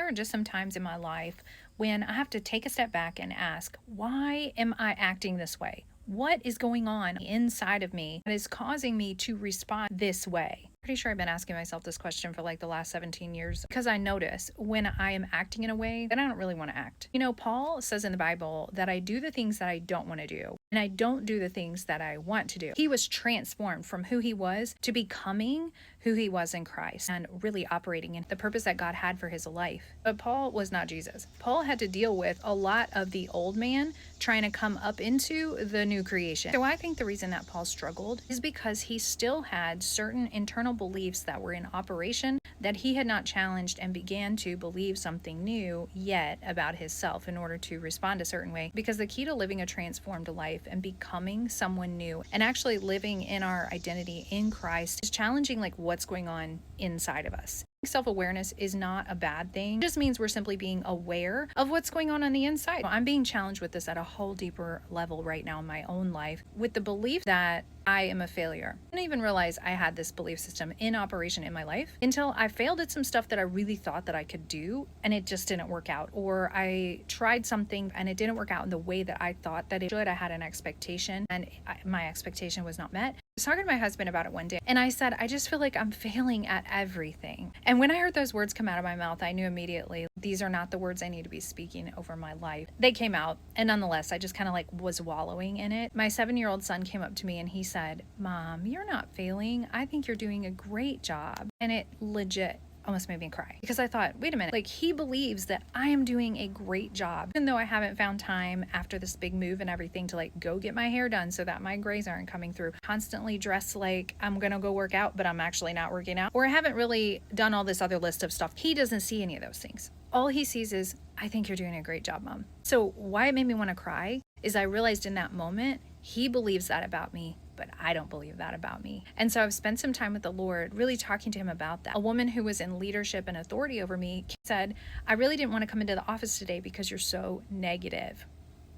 are just some times in my life when I have to take a step back and ask, why am I acting this way? What is going on inside of me that is causing me to respond this way? Pretty sure I've been asking myself this question for like the last 17 years because I notice when I am acting in a way that I don't really want to act. Paul says in the Bible that I do the things that I don't want to do and I don't do the things that I want to do. He was transformed from who he was to becoming who he was in Christ and really operating in the purpose that God had for his life. But Paul was not Jesus. Paul had to deal with a lot of the old man trying to come up into the new creation. So I think the reason that Paul struggled is because he still had certain internal beliefs that were in operation that he had not challenged and began to believe something new yet about himself in order to respond a certain way. Because the key to living a transformed life and becoming someone new and actually living in our identity in Christ is challenging like what's going on inside of us. Self-awareness is not a bad thing. It just means we're simply being aware of what's going on the inside. I'm being challenged with this at a whole deeper level right now in my own life with the belief that I am a failure. I didn't even realize I had this belief system in operation in my life until I failed at some stuff that I really thought that I could do and it just didn't work out. Or I tried something and it didn't work out in the way that I thought that it should. I had an expectation and my expectation was not met. I was talking to my husband about it one day and I said, I just feel like I'm failing at everything. And when I heard those words come out of my mouth, I knew immediately these are not the words I need to be speaking over my life. They came out and nonetheless, I just kind of like was wallowing in it. My 7-year-old son came up to me and he said, Mom, you're not failing. I think you're doing a great job. And it legit almost made me cry because I thought, wait a minute, like he believes that I am doing a great job, even though I haven't found time after this big move and everything to like go get my hair done so that my grays aren't coming through, constantly dressed like I'm gonna go work out, but I'm actually not working out, or I haven't really done all this other list of stuff. He doesn't see any of those things. All he sees is, I think you're doing a great job, Mom. So why it made me want to cry is I realized in that moment, he believes that about me, but I don't believe that about me. And so I've spent some time with the Lord really talking to him about that. A woman who was in leadership and authority over me said, I really didn't want to come into the office today because you're so negative.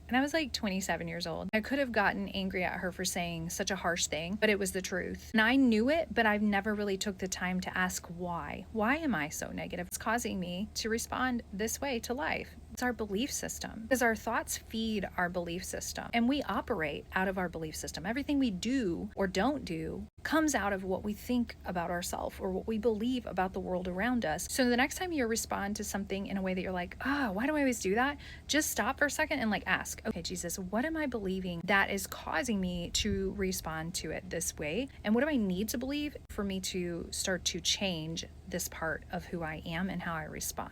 And I was like 27 years old. I could have gotten angry at her for saying such a harsh thing, but it was the truth. And I knew it, but I've never really took the time to ask why. Why am I so negative? It's causing me to respond this way to life. It's our belief system because our thoughts feed our belief system and we operate out of our belief system. Everything we do or don't do comes out of what we think about ourselves or what we believe about the world around us. So the next time you respond to something in a way that you're like, why do I always do that? Just stop for a second and like ask, okay, Jesus, what am I believing that is causing me to respond to it this way? And what do I need to believe for me to start to change this part of who I am and how I respond?